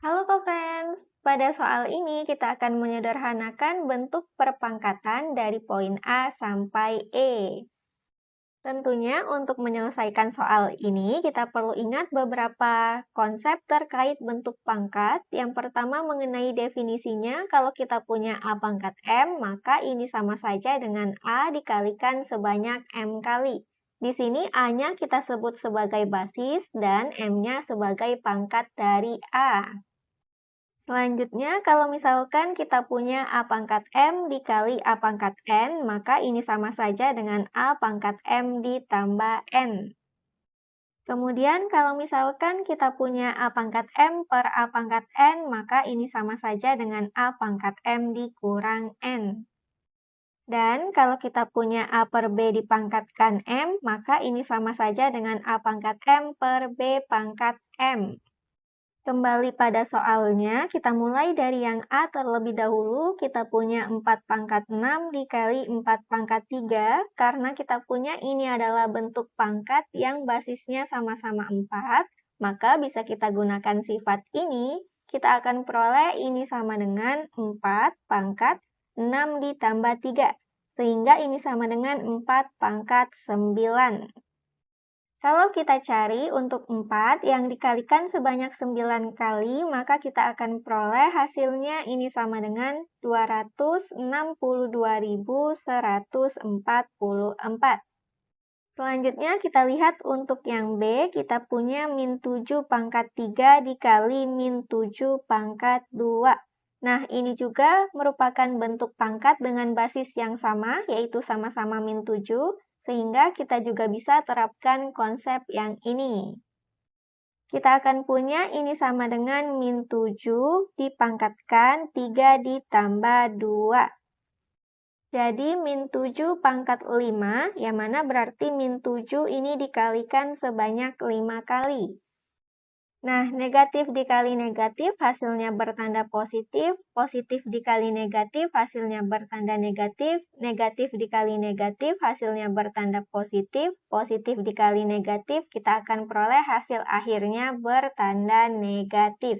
Halo friends, pada soal ini kita akan menyederhanakan bentuk perpangkatan dari poin A sampai E. Tentunya untuk menyelesaikan soal ini, kita perlu ingat beberapa konsep terkait bentuk pangkat. Yang pertama mengenai definisinya, kalau kita punya A pangkat M, maka ini sama saja dengan A dikalikan sebanyak M kali. Di sini A-nya kita sebut sebagai basis dan M-nya sebagai pangkat dari A. Selanjutnya, kalau misalkan kita punya A pangkat M dikali A pangkat N, maka ini sama saja dengan A pangkat M ditambah N. Kemudian, kalau misalkan kita punya A pangkat M per A pangkat N, maka ini sama saja dengan A pangkat M dikurang N. Dan kalau kita punya A per B dipangkatkan M, maka ini sama saja dengan A pangkat M per B pangkat M. Kembali pada soalnya, kita mulai dari yang A terlebih dahulu. Kita punya 4 pangkat 6 dikali 4 pangkat 3. Karena kita punya ini adalah bentuk pangkat yang basisnya sama-sama 4, maka bisa kita gunakan sifat ini. Kita akan peroleh ini sama dengan 4 pangkat 6 ditambah 3. Sehingga ini sama dengan 4 pangkat 9. Kalau kita cari untuk 4 yang dikalikan sebanyak 9 kali, maka kita akan peroleh hasilnya ini sama dengan 262.144. Selanjutnya kita lihat untuk yang B, kita punya min 7 pangkat 3 dikali min 7 pangkat 2. Nah, ini juga merupakan bentuk pangkat dengan basis yang sama, yaitu sama-sama min 7. Sehingga kita juga bisa terapkan konsep yang ini. Kita akan punya ini sama dengan min 7 dipangkatkan 3 ditambah 2. Jadi min 7 pangkat 5, yang mana berarti min 7 ini dikalikan sebanyak 5 kali. Nah, negatif dikali negatif hasilnya bertanda positif, positif dikali negatif hasilnya bertanda negatif, negatif dikali negatif hasilnya bertanda positif, positif dikali negatif kita akan peroleh hasil akhirnya bertanda negatif.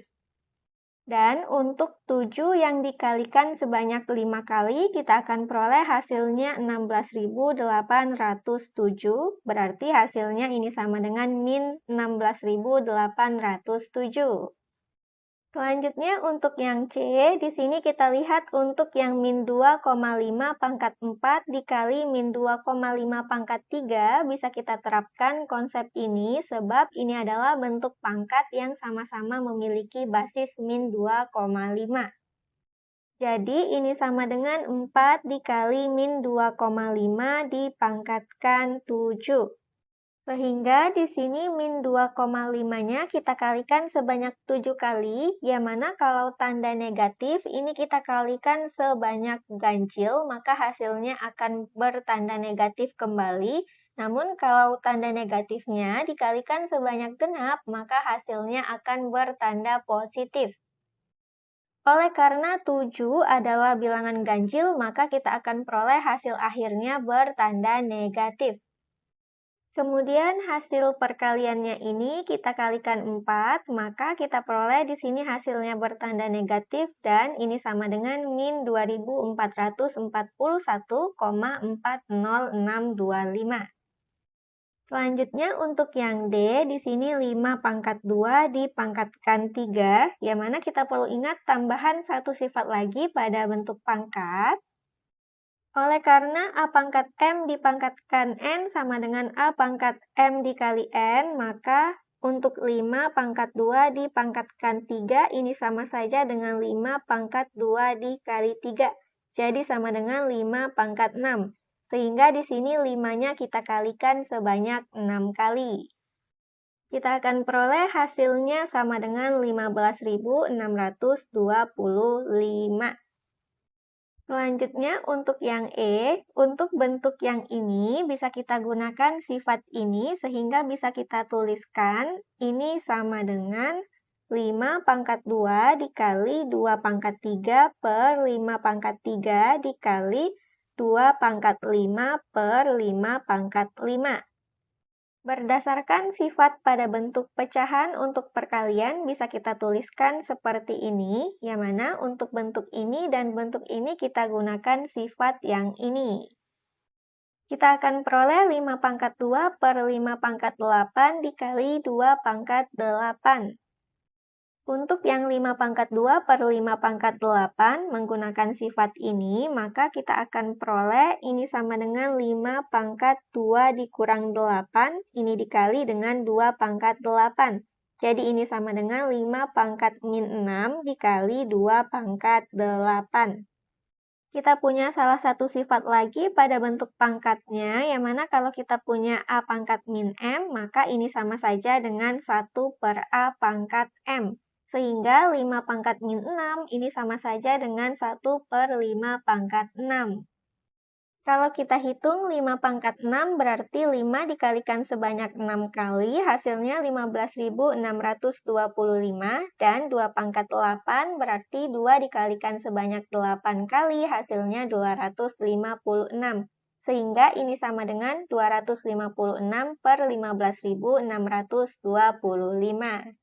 Dan untuk 7 yang dikalikan sebanyak 5 kali, kita akan peroleh hasilnya 16.807, berarti hasilnya ini sama dengan min 16.807. Selanjutnya untuk yang C, di sini kita lihat untuk yang min 2,5 pangkat 4 dikali min 2,5 pangkat 3, bisa kita terapkan konsep ini sebab ini adalah bentuk pangkat yang sama-sama memiliki basis min 2,5. Jadi ini sama dengan 4 dikali min 2,5 dipangkatkan 7. Sehingga di sini min 2,5-nya kita kalikan sebanyak 7 kali, yang mana kalau tanda negatif ini kita kalikan sebanyak ganjil, maka hasilnya akan bertanda negatif kembali. Namun kalau tanda negatifnya dikalikan sebanyak genap, maka hasilnya akan bertanda positif. Oleh karena 7 adalah bilangan ganjil, maka kita akan peroleh hasil akhirnya bertanda negatif. Kemudian hasil perkaliannya ini kita kalikan 4, maka kita peroleh di sini hasilnya bertanda negatif dan ini sama dengan min 2441,40625. Selanjutnya untuk yang D, di sini 5 pangkat 2 dipangkatkan 3, yang mana kita perlu ingat tambahan satu sifat lagi pada bentuk pangkat. Oleh karena A pangkat M dipangkatkan N sama dengan A pangkat M dikali N, maka untuk 5 pangkat 2 dipangkatkan 3, ini sama saja dengan 5 pangkat 2 dikali 3. Jadi sama dengan 5 pangkat 6. Sehingga di sini 5-nya kita kalikan sebanyak 6 kali. Kita akan peroleh hasilnya sama dengan 15.625. Selanjutnya untuk yang E, untuk bentuk yang ini bisa kita gunakan sifat ini sehingga bisa kita tuliskan ini sama dengan 5 pangkat 2 dikali 2 pangkat 3 per 5 pangkat 3 dikali 2 pangkat 5 per 5 pangkat 5. Berdasarkan sifat pada bentuk pecahan untuk perkalian bisa kita tuliskan seperti ini, yang mana untuk bentuk ini dan bentuk ini kita gunakan sifat yang ini. Kita akan peroleh 5 pangkat 2 per 5 pangkat 8 dikali 2 pangkat 8. Untuk yang 5 pangkat 2 per 5 pangkat 8 menggunakan sifat ini, maka kita akan peroleh ini sama dengan 5 pangkat 2 dikurang 8, ini dikali dengan 2 pangkat 8. Jadi ini sama dengan 5 pangkat min 6 dikali 2 pangkat 8. Kita punya salah satu sifat lagi pada bentuk pangkatnya, yang mana kalau kita punya A pangkat min M, maka ini sama saja dengan 1 per A pangkat M. Sehingga 5 pangkat min 6 ini sama saja dengan 1 per 5 pangkat 6. Kalau kita hitung 5 pangkat 6 berarti 5 dikalikan sebanyak 6 kali, hasilnya 15.625, dan 2 pangkat 8 berarti 2 dikalikan sebanyak 8 kali, hasilnya 256. Sehingga ini sama dengan 256 per 15.625.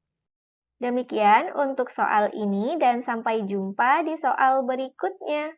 Demikian untuk soal ini dan sampai jumpa di soal berikutnya.